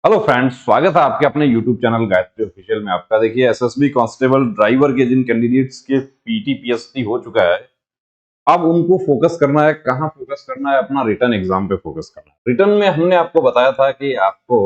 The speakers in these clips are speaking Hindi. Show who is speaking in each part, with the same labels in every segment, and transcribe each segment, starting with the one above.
Speaker 1: हेलो फ्रेंड्स, स्वागत है आपके अपने यूट्यूब चैनल गायत्री ऑफिशियल में। आपका देखिए एसएसबी कांस्टेबल ड्राइवर के जिन कैंडिडेट्स के पीटी पीएसटी हो चुका है, अब उनको फोकस करना है। कहाँ फोकस करना है? अपना रिटर्न एग्जाम पे फोकस करना है। रिटर्न में हमने आपको बताया था कि आपको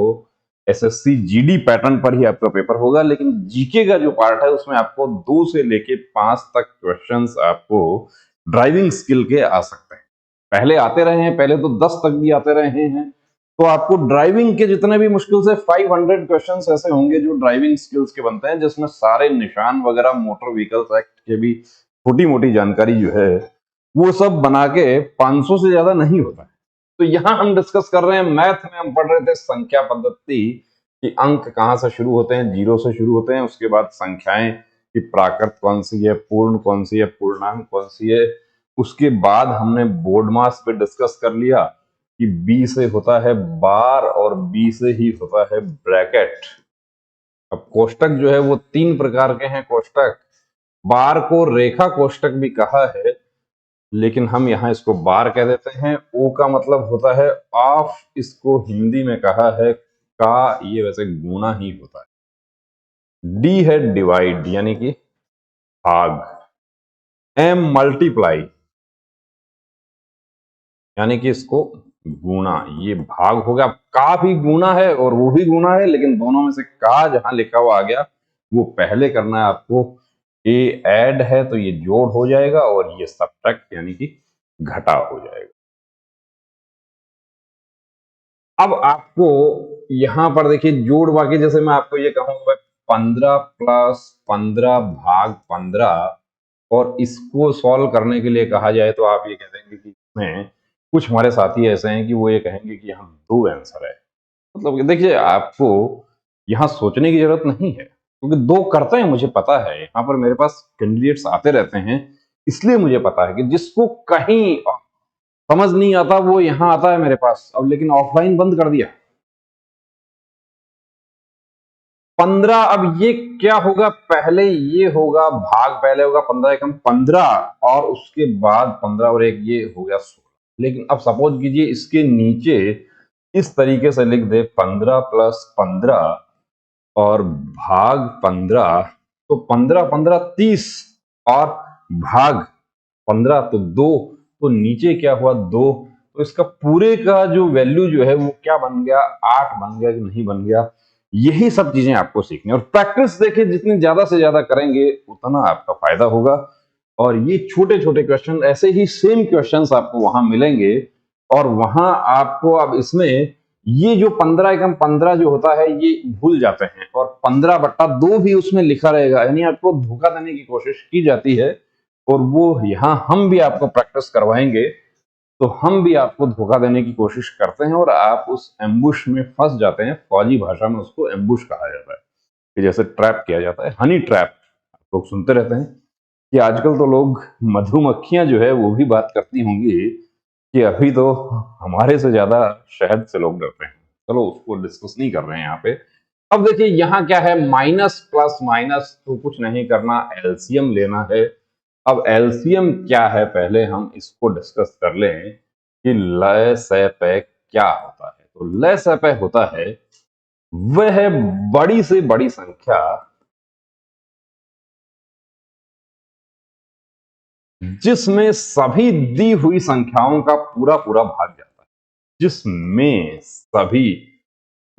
Speaker 1: एसएससी जीडी पैटर्न पर ही आपका पेपर होगा, लेकिन जीके का जो पार्ट है उसमें आपको 2 से लेके 5 तक क्वेश्चंस आपको ड्राइविंग स्किल के आ सकते हैं। पहले आते रहे हैं, पहले तो 10 तक भी आते रहे हैं। तो आपको ड्राइविंग के जितने भी मुश्किल से 500 क्वेश्चंस ऐसे होंगे जो ड्राइविंग स्किल्स के बनते हैं, जिसमें सारे निशान वगैरह मोटर व्हीकल्स एक्ट के भी छोटी मोटी जानकारी जो है वो सब बना के 500 से ज्यादा नहीं होता है। तो यहां हम डिस्कस कर रहे हैं, मैथ में हम पढ़ रहे थे संख्या पद्धति कि अंक कहां से शुरू होते हैं, जीरो से शुरू होते हैं। उसके बाद संख्याएं कि प्राकृत कौन सी है, पूर्ण कौन सी है, पूर्णांक कौन सी है। उसके बाद हमने बोर्ड मास पे डिस्कस कर लिया कि बी से होता है बार और बी से ही होता है ब्रैकेट। अब कोष्टक जो है वो 3 प्रकार के हैं कोष्टक। बार को रेखा कोष्टक भी कहा है, लेकिन हम यहां इसको बार कह देते हैं। ओ का मतलब होता है ऑफ, इसको हिंदी में कहा है का, ये वैसे गुना ही होता है। डी है डिवाइड यानी कि भाग। एम मल्टीप्लाई यानी कि इसको गुना, ये भाग हो गया। का भी गुना है और वो भी गुना है, लेकिन दोनों में से का जहां लिखा हुआ आ गया वो पहले करना है आपको। ए ऐड है तो ये जोड़ हो जाएगा और ये सब्ट्रैक्ट यानी कि घटा हो जाएगा। अब आपको यहां पर देखिए जोड़, बाकी जैसे मैं आपको ये कहूंगा 15 प्लस 15 भाग 15, और इसको सॉल्व करने के लिए कहा जाए तो आप ये कह देंगे कि इसमें कुछ हमारे साथी ऐसे हैं कि वो ये कहेंगे कि हम 2 आंसर है। मतलब देखिए, आपको यहां सोचने की जरूरत नहीं है, क्योंकि 2 करते हैं। मुझे पता है यहां पर मेरे पास कैंडिडेट्स आते रहते हैं, इसलिए मुझे पता है कि जिसको कहीं समझ नहीं आता वो यहां आता है मेरे पास। अब लेकिन ऑफलाइन बंद कर दिया। 15, अब ये क्या होगा? पहले ये होगा भाग, पहले होगा 15 एकम 15, और उसके बाद 15 और 1 ये हो गया 16। लेकिन अब सपोज कीजिए इसके नीचे इस तरीके से लिख दे 15 प्लस 15 और भाग 15, तो 15 15 30 और भाग 15 तो 2, तो नीचे क्या हुआ 2। तो इसका पूरे का जो वैल्यू जो है वो क्या बन गया? 8 बन गया कि नहीं बन गया? यही सब चीजें आपको सीखनी, और प्रैक्टिस देखिए जितनी ज्यादा से ज्यादा करेंगे उतना आपका फायदा होगा। और ये छोटे छोटे क्वेश्चन, ऐसे ही सेम क्वेश्चंस आपको वहां मिलेंगे। और वहां आपको अब इसमें ये जो 15 एकम 15 जो होता है ये भूल जाते हैं, और 15/2 भी उसमें लिखा रहेगा, यानी आपको धोखा देने की कोशिश की जाती है। और वो यहां हम भी आपको प्रैक्टिस करवाएंगे, तो हम भी आपको धोखा देने की कोशिश करते हैं और आप उस एम्बुश में फंस जाते हैं। फौजी भाषा में उसको एम्बुश कहा जाता है, कि जैसे ट्रैप किया जाता है, हनी ट्रैप। आप लोग सुनते रहते हैं कि आजकल तो लोग, मधुमक्खियां जो है वो भी बात करती होंगी कि अभी तो हमारे से ज्यादा शहद से लोग डरते हैं। चलो उसको डिस्कस नहीं कर रहे हैं यहाँ पे। अब देखिए यहाँ क्या है, माइनस प्लस माइनस, तो कुछ नहीं करना, एलसीएम लेना है। अब एलसीएम क्या है, पहले हम इसको डिस्कस कर लें कि लय सय पय क्या होता है। तो लय सय पय होता है वह बड़ी से बड़ी संख्या जिसमें सभी दी हुई संख्याओं का पूरा पूरा भाग जाता है। जिसमें सभी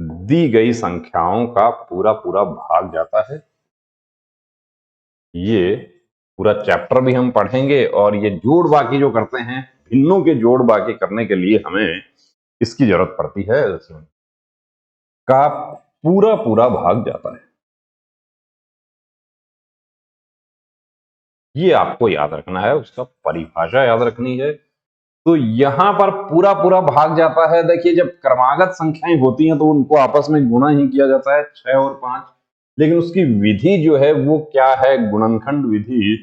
Speaker 1: दी गई संख्याओं का पूरा पूरा भाग जाता है। ये पूरा चैप्टर भी हम पढ़ेंगे, और ये जोड़ बाकी जो करते हैं, भिन्नों के जोड़ बाकी करने के लिए हमें इसकी जरूरत पड़ती है। का पूरा पूरा भाग जाता है, ये आपको याद रखना है, उसका परिभाषा याद रखनी है। तो यहां पर पूरा पूरा भाग जाता है। देखिए जब क्रमागत संख्याएं होती हैं तो उनको आपस में गुणा ही किया जाता है, 6 और 5। लेकिन उसकी विधि जो है वो क्या है? गुणनखंड विधि,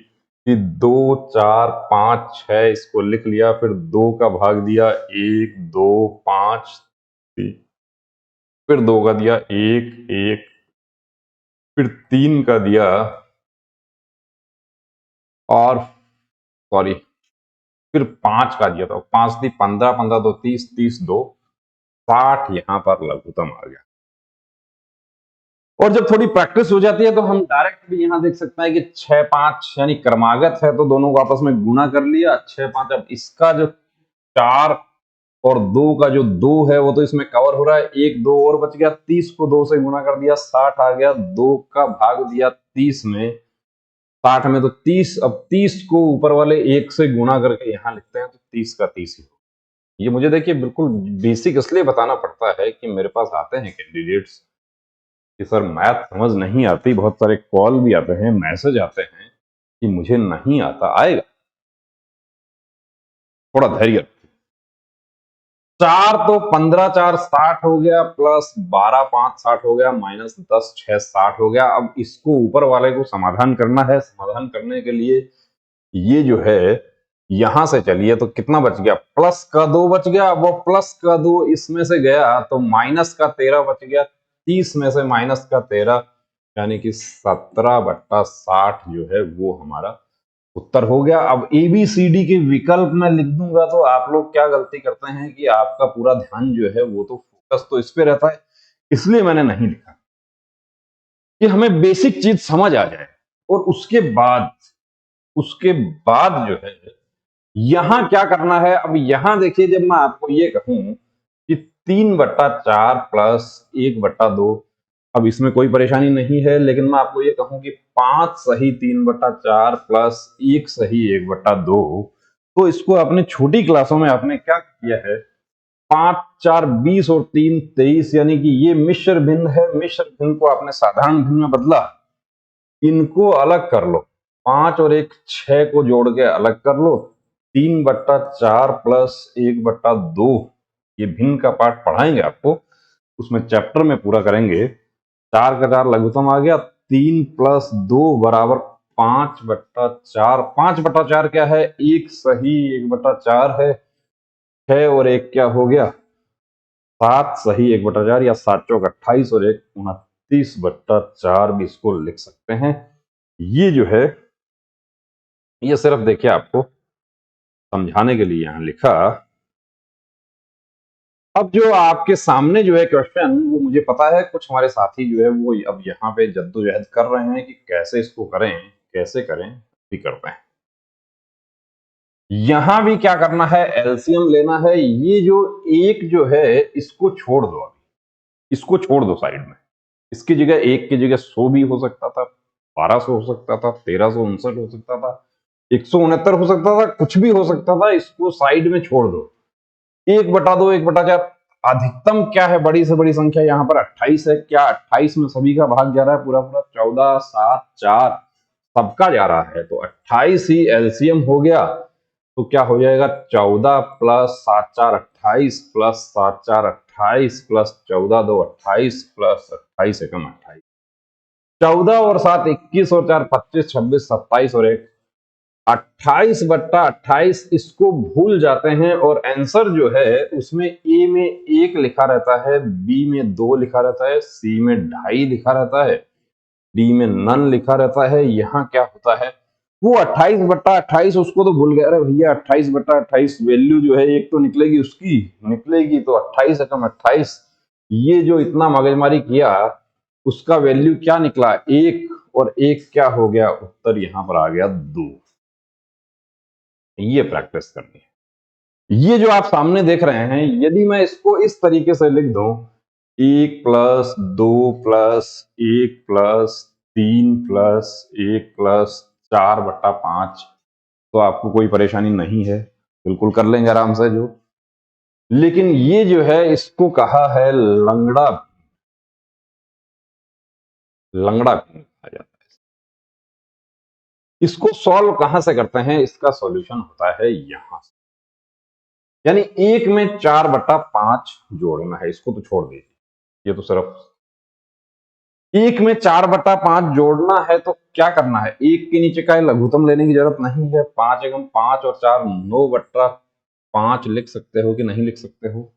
Speaker 1: कि 2 4 5 6, इसको लिख लिया, फिर 2 का भाग दिया 1 2 5 3, फिर 2 का दिया 1 1, फिर 3 का दिया, और सॉरी, फिर 5 का दिया था, 5 दी 15 15 2 30 30 2 60, यहां पर लघुत्तम आ गया। और जब थोड़ी प्रैक्टिस हो जाती है तो हम डायरेक्ट भी यहाँ देख सकते हैं कि 6 5 यानी क्रमागत है तो दोनों को आपस में गुना कर लिया 6 5। अब इसका जो 4 और 2 का जो 2 है वो तो इसमें कवर हो रहा है, 1 2 और बच गया, 30 को 2 से गुना कर दिया 60 आ गया, 2 का भाग दिया 30 में, 60 में तो 30। अब 30 को ऊपर वाले 1 से गुना करके यहाँ लिखते हैं तो 30 का 30 ही हो। ये मुझे देखिए बिल्कुल बेसिक इसलिए बताना पड़ता है कि मेरे पास आते हैं कैंडिडेट्स कि सर मैथ समझ नहीं आती, बहुत सारे कॉल भी आते हैं, मैसेज आते हैं कि मुझे नहीं आता, आएगा, थोड़ा धैर्य। 4 तो 15 4 60 हो गया, प्लस 12 5 60 हो गया, माइनस 10 6 60 हो गया। अब इसको ऊपर वाले को समाधान करना है। समाधान करने के लिए ये जो है यहां से चलिए तो कितना बच गया, प्लस का 2 बच गया, वो प्लस का 2 इसमें से गया तो माइनस का 13 बच गया, 30 में से माइनस का 13 यानी कि 17/60 जो है वो हमारा उत्तर हो गया। अब ABCD के विकल्प में लिख दूंगा तो आप लोग क्या गलती करते हैं कि आपका पूरा ध्यान जो है वो तो फोकस तो इस पे रहता है, इसलिए मैंने नहीं लिखा कि हमें बेसिक चीज समझ आ जाए। और उसके बाद जो है यहां क्या करना है। अब यहां देखिए जब मैं आपको ये कहूं कि 3/4 प्लस 1/2, अब इसमें कोई परेशानी नहीं है, लेकिन मैं आपको ये कहूं कि 5 सही 3/4 प्लस 1 सही 1/2, तो इसको अपने छोटी क्लासों में आपने क्या किया है, 5 4 20 और 3 23 यानी कि ये मिश्र भिन्न है। मिश्र भिन्न को आपने साधारण भिन्न में बदला, इनको अलग कर लो, 5 और 1 6 को जोड़ के अलग कर लो, 3/4 प्लस 1/2, ये भिन्न का पाठ पढ़ाएंगे आपको, उसमें चैप्टर में पूरा करेंगे। 4 का 4 लघुत्तम आ गया, 3 प्लस 2 बराबर 5/4। 5/4 क्या है, 1 सही 1/4 है, 6 और 1 क्या हो गया 7 सही 1/4, या 7 चौक 28 और 1 29/4 भी इसको लिख सकते हैं। ये जो है ये सिर्फ देखिए आपको समझाने के लिए यहां लिखा। अब जो आपके सामने जो है क्वेश्चन, वो मुझे पता है कुछ हमारे साथी जो है वो अब यहाँ पे जद्दोजहद कर रहे हैं कि कैसे इसको करें, कैसे करें, भी करते हैं। यहां भी क्या करना है, एलसीएम लेना है। ये जो एक जो है इसको छोड़ दो, अभी इसको छोड़ दो साइड में, इसकी जगह 1 की जगह 100 भी हो सकता था, 1200 हो सकता था, 1359 हो सकता था, 169 हो सकता था, कुछ भी हो सकता था, इसको साइड में छोड़ दो। 1/2 1/4, अधिकतम क्या है, बड़ी से बड़ी संख्या यहाँ पर 28 है। क्या 28 में सभी का भाग जा रहा है, पूरा पूरा 14 7 4 सबका जा रहा है, तो 28 ही एलसीएम हो गया। तो क्या हो जाएगा, 14 प्लस 7 4 28 प्लस 7 4 28 प्लस 14 2 28 प्लस 28 एकम 28, 14 और 7 21 और 4 25 26 27 और 1 28/28। इसको भूल जाते हैं और आंसर जो है उसमें ए में 1 लिखा रहता है, बी में 2 लिखा रहता है, सी में 2.5 लिखा रहता है, डी में नन लिखा रहता है। यहाँ क्या होता है, वो 28/28 उसको तो भूल गए। अरे भैया 28/28 वैल्यू जो है एक तो निकलेगी, उसकी निकलेगी तो 28 एकम 28। ये जो इतना मगजमारी किया उसका वैल्यू क्या निकला, 1, और 1 क्या हो गया, उत्तर यहां पर आ गया 2। ये प्रैक्टिस करनी है। ये जो आप सामने देख रहे हैं, यदि मैं इसको इस तरीके से लिख दूं, 1 plus 2 plus 1 plus 3 plus 1 plus 4/5, तो आपको कोई परेशानी नहीं है, बिल्कुल कर लेंगे आराम से जो। लेकिन ये जो है इसको कहा है लंगड़ा, लंगड़ा भी कहा जाता है। इसको सॉल्व कहां से करते हैं, इसका सॉल्यूशन होता है यहां से, यानी 1 में 4/5 जोड़ना है, इसको तो छोड़ दीजिए, ये तो सिर्फ 1 में 4/5 जोड़ना है। तो क्या करना है, 1 के नीचे का लघुत्तम लेने की जरूरत नहीं है, 5 एकम 5 और 4 9/5 लिख सकते हो कि नहीं लिख सकते हो।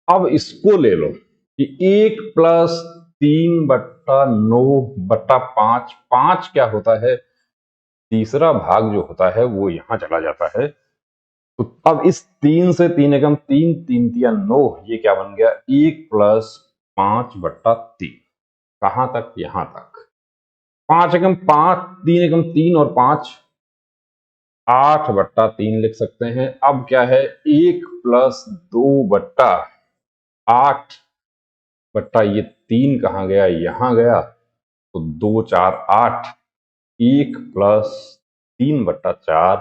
Speaker 1: अब इसको ले लो कि 1 प्लस 3/9/5, 5 क्या होता है, तीसरा भाग जो होता है वो यहां चला जाता है। तो अब इस 3 से 3 एकम 3 3 3 9, ये क्या बन गया, 1 प्लस 5/3। कहां तक, यहां तक। 5 एकम 5, 3 एकम 3 और 5, 8/3 लिख सकते हैं। अब क्या है, 1 प्लस 2/8 ये 3 कहां गया, यहां गया, तो 2 4 8, 1 प्लस 3/4,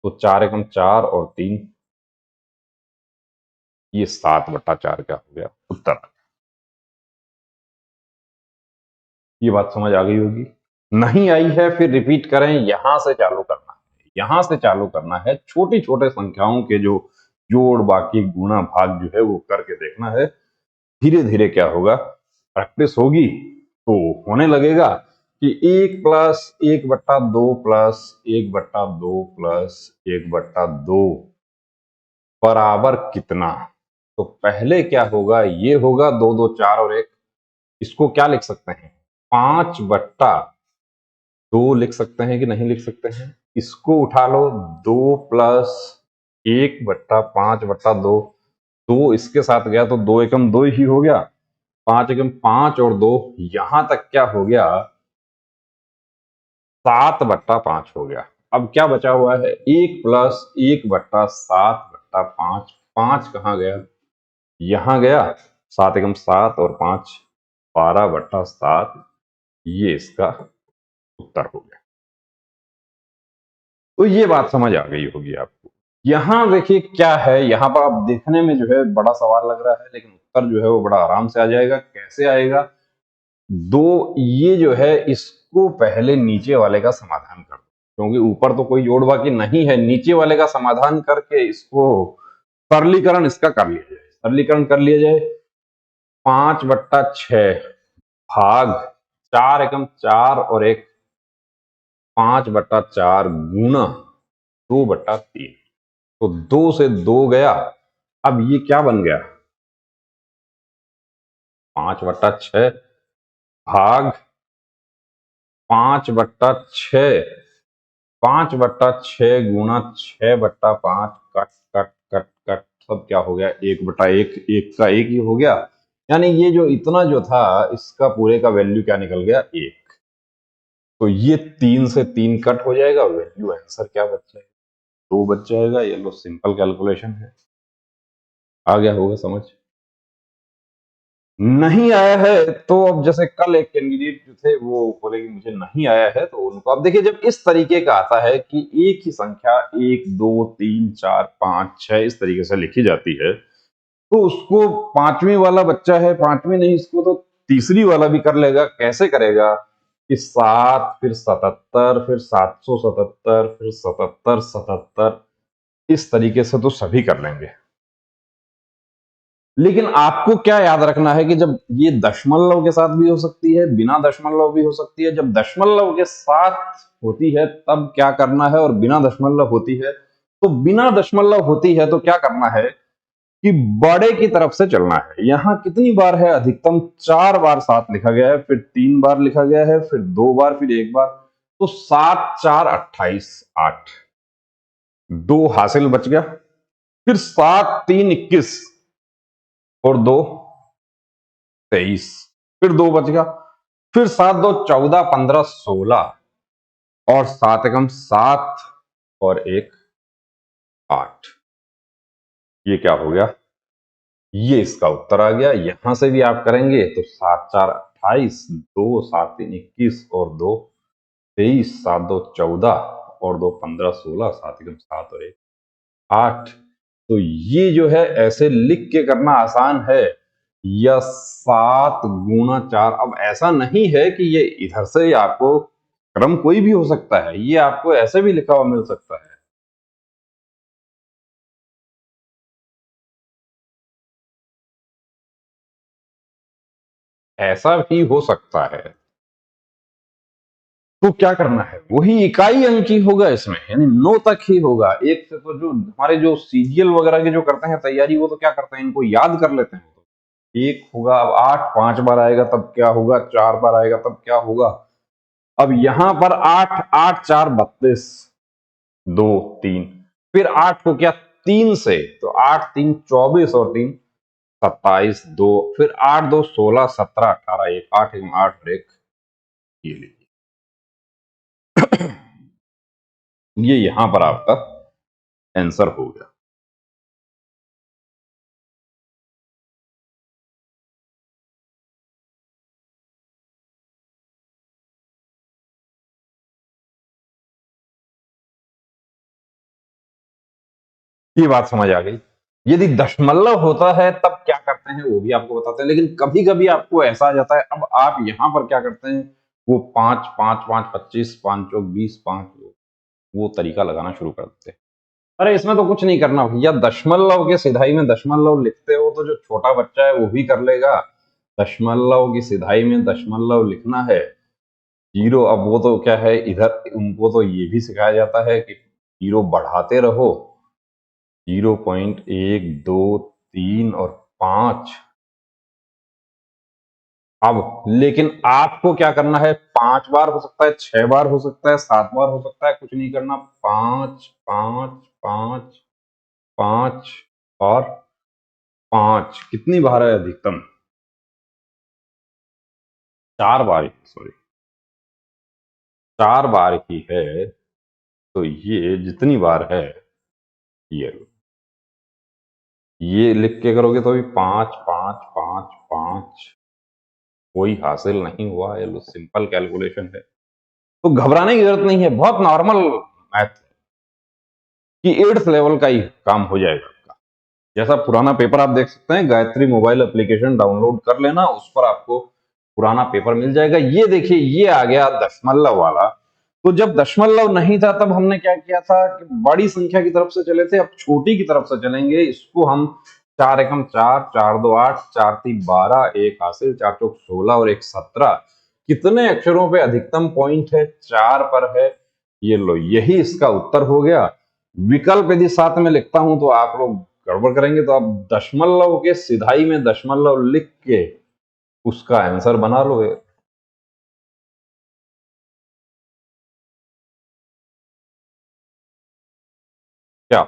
Speaker 1: तो 4 एकम 4 और 3, ये 7/4 क्या हो गया, उत्तर। ये बात समझ आ गई होगी। नहीं आई है फिर रिपीट करें, यहां से चालू करना है, यहां से चालू करना है। छोटी छोटे संख्याओं के जो जोड़ बाकी गुणा भाग जो है वो करके देखना है। धीरे धीरे क्या होगा, प्रैक्टिस होगी तो होने लगेगा कि 1 प्लस 1/2 प्लस 1/2 प्लस 1/2 बराबर कितना। तो पहले क्या होगा, ये होगा 2 2 4 और 1, इसको क्या लिख सकते हैं, 5/2 लिख सकते हैं कि नहीं लिख सकते हैं। इसको उठा लो, 2 प्लस 1/5/2, 2 इसके साथ गया तो 2 एकम 2 ही हो गया, 5 एकम 5 और 2, यहां तक क्या हो गया, 7/5 हो गया। अब क्या बचा हुआ है, 1 प्लस 1/7/5, 5 कहां गया, यहां गया, 7 एकम 7 और 5, 12/7, ये इसका उत्तर हो गया। तो ये बात समझ आ गई होगी आपको। यहां देखिए क्या है, यहां पर आप देखने में जो है बड़ा सवाल लग रहा है, लेकिन उत्तर जो है वो बड़ा आराम से आ जाएगा। कैसे आएगा, ये जो है इसको पहले नीचे वाले का समाधान कर दो, क्योंकि ऊपर तो कोई जोड़ बाकी नहीं है। नीचे वाले का समाधान करके इसको सरलीकरण इसका कर लिया जाए, सरलीकरण कर लिया जाए। 5/6 भाग 4 एकम 4 और 1, 5/4 गुना 2/3, तो 2 से 2 गया। अब ये क्या बन गया, 5/6 भाग 5/6, 5/6 गुना 6/5, कट कट कट कट, सब क्या हो गया, 1/1, 1 का 1 ही हो गया। यानी ये जो इतना जो था इसका पूरे का वैल्यू क्या निकल गया, 1। तो ये 3 से 3 कट हो जाएगा, वैल्यू आंसर क्या बच जाएगा, 2 बच जाएगा। ये लो सिंपल कैलकुलेशन है। आ गया होगा समझ। नहीं आया है तो अब जैसे कल एक कैंडिडेट जो थे वो बोले कि मुझे नहीं आया है, तो उनको अब देखिए, जब इस तरीके का आता है कि एक ही संख्या 1 2 3 4 5 6 इस तरीके से लिखी जाती है, तो उसको पांचवी वाला बच्चा है, पांचवी नहीं, इसको तो तीसरी वाला भी कर लेगा। कैसे करेगा कि 7 फिर 77 फिर 777 फिर 77 77, इस तरीके से तो सभी कर लेंगे। लेकिन आपको क्या याद रखना है कि जब ये दशमलव के साथ भी हो सकती है, बिना दशमलव भी हो सकती है। जब दशमलव के साथ होती है तब क्या करना है, और बिना दशमलव होती है तो बिना दशमलव होती है तो क्या करना है कि बड़े की तरफ से चलना है। यहां कितनी बार है, अधिकतम 4 बार 7 लिखा गया है, फिर 3 बार लिखा गया है, फिर 2 बार, फिर 1 बार, तो 7 4 28, 8, 2 हासिल बच गया। फिर 7 3 21 और 2 23, फिर 2 बच गया। फिर 7 2 14 15 16 और 7 एकम 7 और 1 8, ये क्या हो गया, ये इसका उत्तर आ गया। यहां से भी आप करेंगे तो 7 4 28, 2 7 3 21 और 2 23, 7 2 14 और 2 15 16, 7 एकम 7 और 1 8। तो ये जो है ऐसे लिख के करना आसान है, या 7 गुना 4। अब ऐसा नहीं है कि ये इधर से ही आपको क्रम कोई भी हो सकता है, ये आपको ऐसे भी लिखा हुआ मिल सकता है। ऐसा भी हो सकता है। तो क्या करना है, वही इकाई अंक ही होगा इसमें, यानी 9 तक ही होगा। एक से तो जो हमारे जो सीरियल वगैरह के जो करते हैं तैयारी, वो तो क्या करते हैं, इनको याद कर लेते हैं। एक होगा, अब 8 5 बार आएगा तब क्या होगा, 4 बार आएगा तब क्या होगा। अब यहां पर 8 8 4 32, 2 3, फिर 8 को क्या 3 से, तो 8 3 24 और 3 27 2, फिर 8 2 16 17 18 1 8 1 8 और 1 ये लीजिए। ये यहां पर आपका आंसर हो गया। ये बात समझ आ गई। यदि दशमलव होता है तब क्या करते हैं वो भी आपको बताते हैं, लेकिन कभी कभी आपको ऐसा आ जाता है। अब आप यहां पर क्या करते हैं, वो 5 5 5 25 5 चौक 20 5 वो तरीका लगाना शुरू कर देते हैं। अरे इसमें तो कुछ नहीं करना भैया, दशमलव के सिधाई में दशमलव लिखते हो तो जो छोटा बच्चा है वो भी कर लेगा। दशमलव की सिधाई में दशमलव लिखना है, जीरो। अब वो तो क्या है, इधर उनको तो ये भी सिखाया जाता है कि जीरो बढ़ाते रहो, 0.1 2 3 और 5। अब लेकिन आपको क्या करना है, 5 बार हो सकता है, 6 बार हो सकता है, 7 बार हो सकता है, कुछ नहीं करना। 5 5 5 5 और 5 कितनी बार है अधिकतम, 4 बार, सॉरी 4 बार ही है। तो ये जितनी बार है, ये लो, ये लिख के करोगे तो भी 5 5 5 5, कोई हासिल नहीं हुआ। ये लो सिंपल कैलकुलेशन है, तो घबराने की जरूरत नहीं है, बहुत नॉर्मल मैथ कि 8th लेवल का ही काम हो जाएगा आपका। जैसा पुराना पेपर आप देख सकते हैं, गायत्री मोबाइल एप्लीकेशन डाउनलोड कर लेना, उस पर आपको पुराना पेपर मिल जाएगा। ये देखिए, ये आ गया दशमलव वाला। तो जब दशमलव नहीं था तब हमने क्या किया था कि बड़ी संख्या की तरफ से चले थे, अब छोटी की तरफ से चलेंगे। इसको हम 4 एकम 4 4 2 8 4 3 12 1 हासिल 4 चौक 16 और 1 17। कितने अक्षरों पे अधिकतम पॉइंट है, 4 पर है। ये लो, यही इसका उत्तर हो गया। विकल्प यदि साथ में लिखता हूं तो आप लोग गड़बड़ करेंगे, तो आप दशमलव के सिधाई में दशमलव लिख के उसका आंसर बना लो। क्या,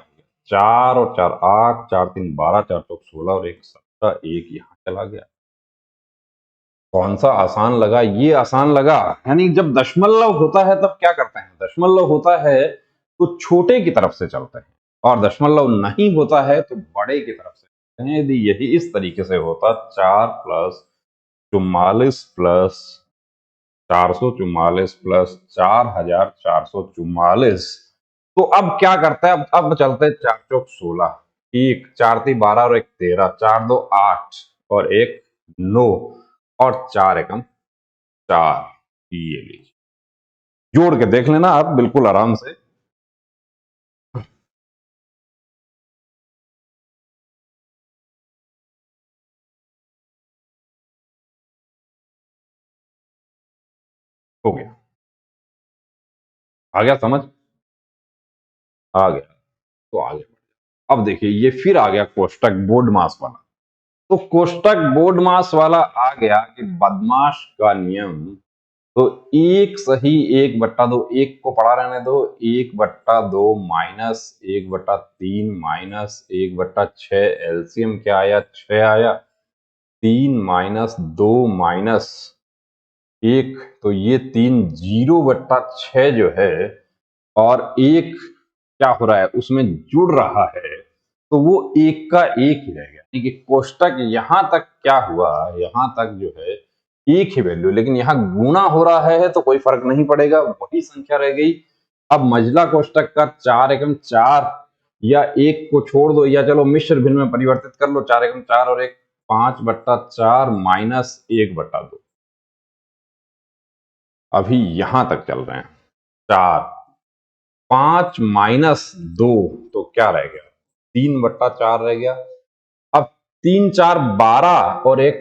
Speaker 1: 4 और 4 8 4 3 12 4 चौक 16 और 1 17, 1 यहां चला गया। कौन सा आसान लगा, ये आसान लगा। यानी जब दशमलव होता है तब क्या करते हैं, दशमलव होता है तो छोटे की तरफ से चलते हैं, और दशमलव नहीं होता है तो बड़े की तरफ से चलते हैं। यदि यही इस तरीके से होता, 4 प्लस 44 प्लस 444 प्लस 4444, तो अब क्या करता है, अब चलते हैं 4 चौक 16, एक 4 3 12 और 1 13, 4 2 8 और 1 9 और 4 एकम 4। ये लीजिए, जोड़ के देख लेना आप बिल्कुल आराम से। हो गया, आ गया समझ, आ गया तो आगे। अब देखिए, ये फिर आ गया कोष्टक बोर्ड मास वाला। तो कोष्टक बोर्ड मास वाला आ गया कि बदमाश का नियम। तो 1 सही 1/2, 1 को पड़ा रहने दो, 1/2 माइनस 1/3 माइनस 1/6, एलसीएम क्या आया, 6 आया। 3 माइनस 2 माइनस 1, तो ये 3 0/6 जो है, और 1 क्या हो रहा है उसमें जुड़ रहा है, तो वो 1 का 1 ही रह गया। यानी कि कोष्टक यहां तक क्या हुआ, यहां तक जो है एक ही वैल्यू, लेकिन यहाँ गुणा हो रहा है तो कोई फर्क नहीं पड़ेगा, वही संख्या रह गई। अब मझला कोष्टक का 4 एकम 4, या 1 को छोड़ दो, या चलो मिश्र भिन्न में परिवर्तित कर लो, 4 एकम 4 और 1 5/4 माइनस 1/2। अभी यहां तक चल रहे हैं, 4 5 माइनस 2, तो क्या रह गया, 3/4 रह गया। अब 3 4 12 और एक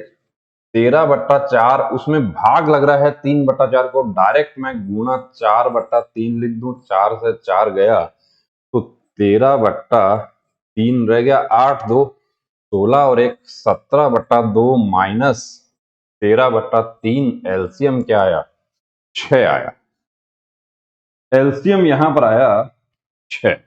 Speaker 1: 13/4, उसमें भाग लग रहा है 3/4 को, डायरेक्ट मैं गुणा 4/3 लिख दूं, 4 से 4 गया तो 13/3 रह गया। 8 2 16 और 1 17/2 माइनस 13/3, एलसीएम क्या आया, 6 आया। एलसीएम यहां पर आया 6।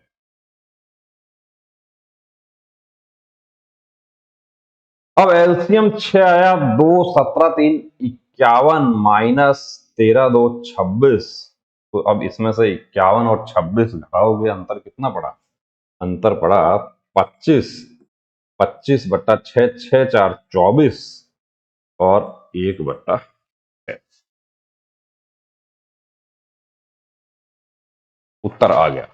Speaker 1: अब एलसीएम 6 आया, 2 17 3 51 माइनस 13 2 26। तो अब इसमें से 51 और 26 घटाओगे, अंतर कितना पड़ा? अंतर पड़ा 25। 25 बट्टा 6, 6 4 24 और 1 बट्टा 6। उत्तर आ गया।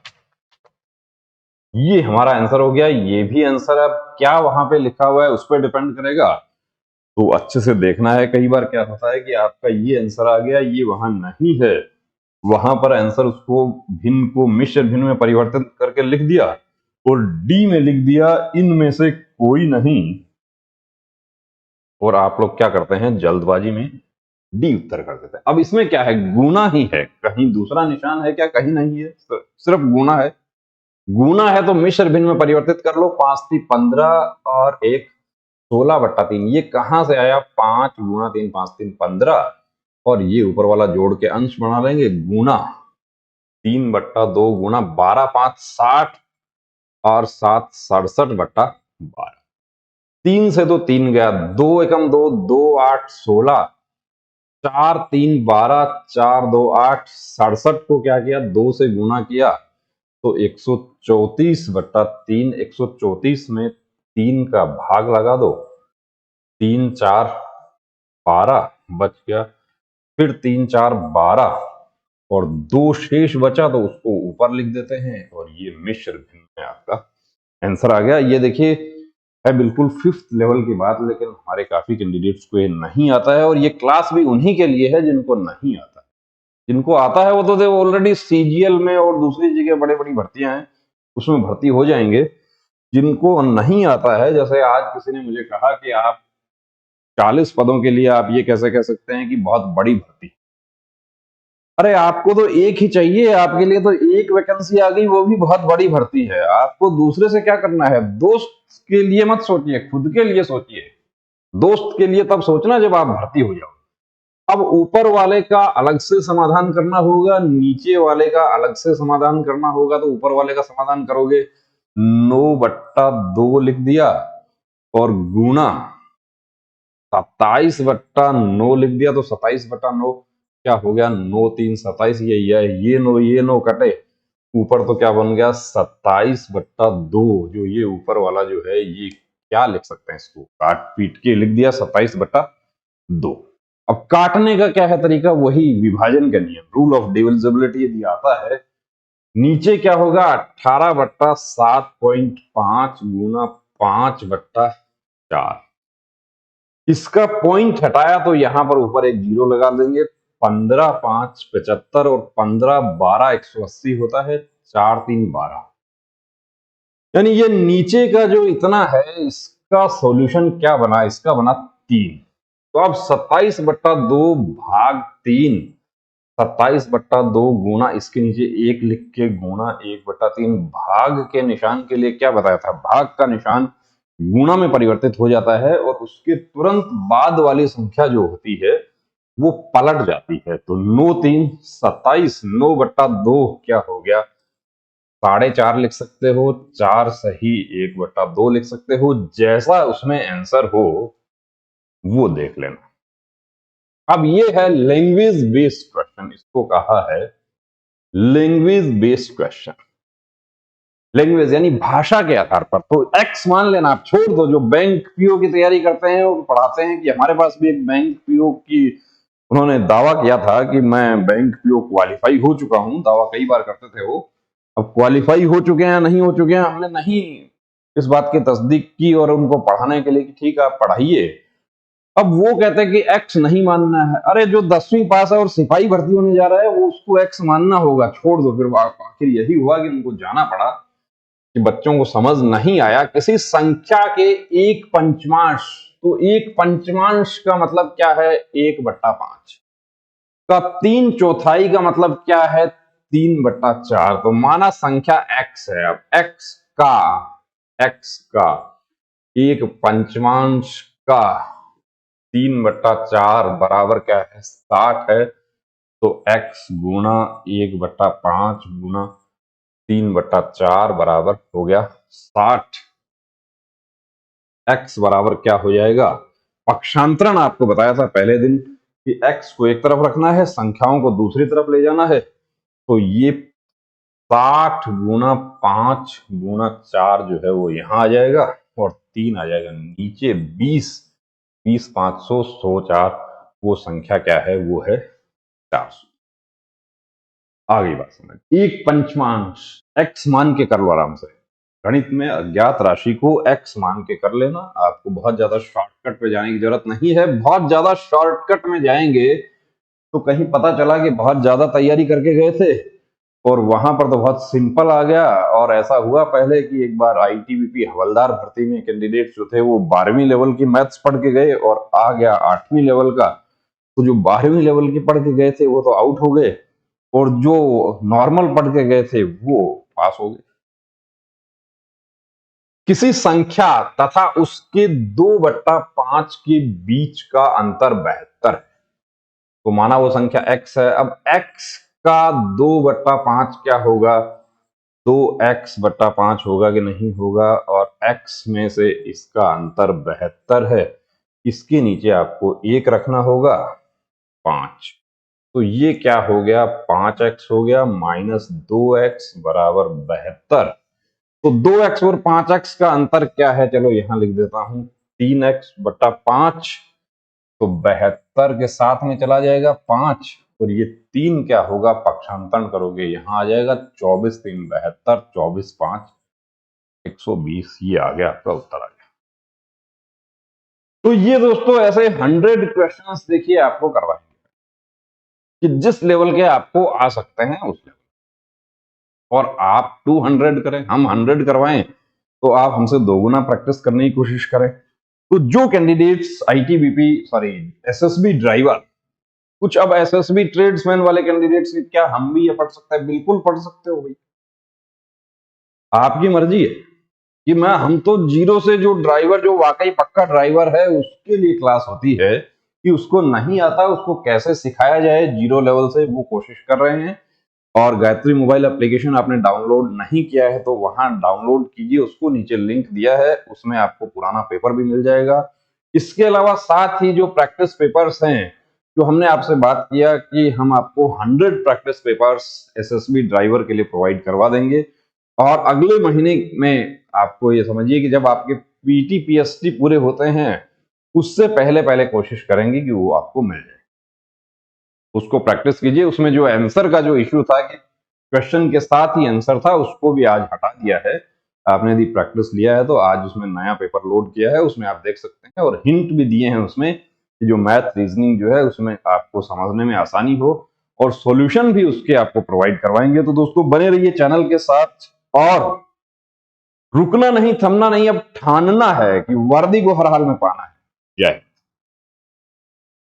Speaker 1: ये हमारा आंसर हो गया। ये भी आंसर अब क्या वहां पे लिखा हुआ है उस पर डिपेंड करेगा, तो अच्छे से देखना है। कई बार क्या होता है कि आपका ये आंसर आ गया, ये वहां नहीं है, वहां पर आंसर उसको भिन्न को मिश्र भिन्न में परिवर्तित करके लिख दिया और डी में लिख दिया इनमें से कोई नहीं, और आप लोग क्या करते हैं जल्दबाजी में डी उत्तर कर देते हैं। अब इसमें क्या है, गुना ही है, कहीं दूसरा निशान है क्या? कहीं नहीं है, सिर्फ गुना है। गुना है तो मिश्र भिन्न में परिवर्तित कर लो। 5 3 15 और 1 16 बट्टा 3। ये कहां से आया? 5 गुना 3 5 3 15, और ये ऊपर वाला जोड़ के अंश बना लेंगे गुना 3 बट्टा 2 गुना 12 5 60 और 7 67 बट्टा 12। 3 से तो 3 गया, 2 एकम 2 2 8 16, 4 3 12 4 2 8 67 को क्या किया? 2 से गुना किया तो 134 बट्टा 3। 134 में 3 का भाग लगा दो, 3 4 12 बच गया, फिर 3 4 12 और 2 शेष बचा तो उसको ऊपर लिख देते हैं, और ये मिश्र भिन्न में आपका आंसर आ गया। ये देखिए है बिल्कुल 5th लेवल की बात, लेकिन हमारे काफी कैंडिडेट्स को ये नहीं आता है, और ये क्लास भी उन्हीं के लिए है जिनको नहीं आता है। जिनको आता है वो तो ऑलरेडी सीजीएल में और दूसरी जगह बड़ी बड़ी भर्तियां हैं उसमें भर्ती हो जाएंगे। जिनको नहीं आता है, जैसे आज किसी ने मुझे कहा कि आप 40 पदों के लिए आप ये कैसे कह सकते हैं कि बहुत बड़ी भर्ती? अरे आपको तो एक ही चाहिए, आपके लिए तो एक वैकेंसी आ गई, वो भी बहुत बड़ी भर्ती है। आपको दूसरे से क्या करना है? दोस्त के लिए मत सोचिए, खुद के लिए सोचिए। दोस्त के लिए तब सोचना जब आप भर्ती हो जाओ। अब ऊपर वाले का अलग से समाधान करना होगा, नीचे वाले का अलग से समाधान करना होगा। तो ऊपर वाले का समाधान करोगे, 9 बट्टा 2 लिख दिया और गुना 27 बट्टा 9 लिख दिया, तो 27 बट्टा 9 क्या हो गया? 9 3 27। ये 9 कटे, ऊपर तो क्या बन गया? 27 बट्टा 2। जो ये ऊपर वाला जो है, ये क्या लिख सकते हैं? इसको काट पीट के लिख दिया 27 बट्टा 2। अब काटने का क्या है तरीका? वही विभाजन का नियम, रूल ऑफ डिविजिबिलिटी यदि आता है। नीचे क्या होगा? 18 बट्टा 7.5 गुना 5 बट्टा 4। इसका पॉइंट हटाया तो यहां पर ऊपर एक जीरो लगा देंगे। 15 5 75 और 15 12 180 होता है, 4 3 12। यानी ये नीचे का जो इतना है, इसका सॉल्यूशन क्या बना? इसका बना 3। तो अब 27 बट्टा 2 भाग 3, 27 बट्टा 2 गुना, इसके नीचे 1 लिख के गुना 1 बट्टा 3। भाग के निशान के लिए क्या बताया था? भाग का निशान गुणा में परिवर्तित हो जाता है और उसके तुरंत बाद वाली संख्या जो होती है वो पलट जाती है। तो 9 3 27, 9 बट्टा 2 क्या हो गया? 4.5 लिख सकते हो, 4 सही 1 बट्टा 2 लिख सकते हो, जैसा उसमें आंसर हो वो देख लेना। अब ये है लैंग्वेज बेस्ड क्वेश्चन, इसको कहा है लैंग्वेज बेस्ड क्वेश्चन। लैंग्वेज यानी भाषा के आधार पर। तो एक्स मान लेना, आप छोड़ दो। जो बैंक पीओ की तैयारी करते हैं वो पढ़ाते हैं कि हमारे पास भी एक बैंक पीओ की उन्होंने दावा किया था कि मैं बैंक पीओ क्वालिफाई हो चुका हूं। दावा कई बार करते थे वो। अब क्वालिफाई हो चुके हैं नहीं हो चुके हैं, हमने नहीं इस बात की तस्दीक की, और उनको पढ़ाने के लिए कि ठीक है आप पढ़ाइए। अब वो कहते हैं कि एक्स नहीं मानना है। अरे जो 10वीं पास है और सिपाही भर्ती होने जा रहा है वो उसको एक्स मानना होगा, छोड़ दो। फिर आखिर यही हुआ कि उनको जाना पड़ा कि बच्चों को समझ नहीं आया किसी संख्या के एक पंचमांश। तो एक पंचमांश का मतलब क्या है? 1/5 का 3/4 का मतलब क्या है? 3/4। तो माना संख्या x है। अब x का एक पंचमांश का 3/4 बराबर क्या है? 60 है। तो x गुना 1/5 गुना 3/4 बराबर हो गया 60। x बराबर क्या हो जाएगा, पक्षांतरण आपको बताया था पहले दिन कि x को एक तरफ रखना है, संख्याओं को दूसरी तरफ ले जाना है। तो ये 60 गुना 5 गुना 4 जो है वो यहां आ जाएगा और 3 आ जाएगा नीचे। 20 500 100 4, वो संख्या क्या है, वो है 400। आगे बात समझ, एक पंचमांश x मान के कर लो आराम से। गणित में अज्ञात राशि को x मान के कर लेना, आपको बहुत ज्यादा शॉर्टकट पे जाने की जरूरत नहीं है। बहुत ज्यादा शॉर्टकट में जाएंगे तो कहीं पता चला कि बहुत ज्यादा तैयारी करके गए थे और वहां पर तो बहुत सिंपल आ गया। और ऐसा हुआ पहले कि एक बार आईटीबीपी हवलदार भर्ती में कैंडिडेट जो थे वो 12वीं लेवल की मैथ्स पढ़ के गए और आ गया 8वीं लेवल का। तो जो 12वीं लेवल की पढ़ के गए थे वो तो आउट हो गए और जो नॉर्मल पढ़ के गए थे वो पास हो गए। किसी संख्या तथा उसके 2/5 के बीच का अंतर 72 है। तो माना वो संख्या x है। अब x का 2/5 क्या होगा, 2x/5 होगा कि नहीं होगा। और x में से इसका अंतर 72 है, इसके नीचे आपको 1 रखना होगा, 5। तो ये क्या हो गया, 5x हो गया माइनस 2x बराबर 72। तो 2x और 5x का अंतर क्या है, चलो यहां लिख देता हूं, 3x/5। तो 72 के साथ में चला जाएगा 5 और ये 3 क्या होगा, पक्षांतरण करोगे यहां आ जाएगा 24 3 72, 24 5 120। ये आ गया आपका उत्तर आ गया। तो ये दोस्तों ऐसे 100 क्वेश्चंस देखिए आपको करवाएंगे कि जिस लेवल के आपको आ सकते हैं उस लेवल। और आप 200 करें, हम 100 करवाएं, तो आप हमसे दोगुना प्रैक्टिस करने की कोशिश करें। तो जो candidates ITBP sorry SSB driver, कुछ अब एसएसबी ट्रेड्समैन वाले कैंडिडेट्स, क्या हम भी ये पढ़ सकते हैं, बिल्कुल पढ़ सकते हो भाई, आपकी मर्जी है कि हम तो जीरो से, जो ड्राइवर जो वाकई पक्का ड्राइवर है उसके लिए क्लास होती है कि उसको नहीं आता उसको कैसे सिखाया जाए जीरो लेवल से, वो कोशिश कर रहे हैं। और गायत्री मोबाइल एप्लीकेशन आपने डाउनलोड नहीं किया है तो वहां डाउनलोड कीजिए, उसको नीचे लिंक दिया है, उसमें आपको पुराना पेपर भी मिल जाएगा। इसके अलावा साथ ही जो प्रैक्टिस पेपर्स हैं, जो हमने आपसे बात किया कि हम आपको 100 प्रैक्टिस पेपर्स एसएसबी ड्राइवर के लिए प्रोवाइड करवा देंगे। और अगले महीने में आपको ये समझिए कि जब आपके पीटी पीएसटी पूरे होते हैं उससे पहले पहले कोशिश करेंगे कि वो आपको मिल जाए, उसको प्रैक्टिस कीजिए। उसमें जो आंसर का जो इश्यू था कि क्वेश्चन के साथ ही आंसर था, उसको भी आज हटा दिया है। आपने यदि प्रैक्टिस लिया है तो आज उसमें नया पेपर लोड किया है, उसमें आप देख सकते हैं। और हिंट भी दिए हैं उसमें कि जो मैथ रीजनिंग जो है उसमें आपको समझने में आसानी हो, और सॉल्यूशन भी उसके आपको प्रोवाइड करवाएंगे। तो दोस्तों बने रहिए चैनल के साथ, और रुकना नहीं, थमना नहीं, अब ठानना है कि वर्दी को हर हाल में पाना है। जय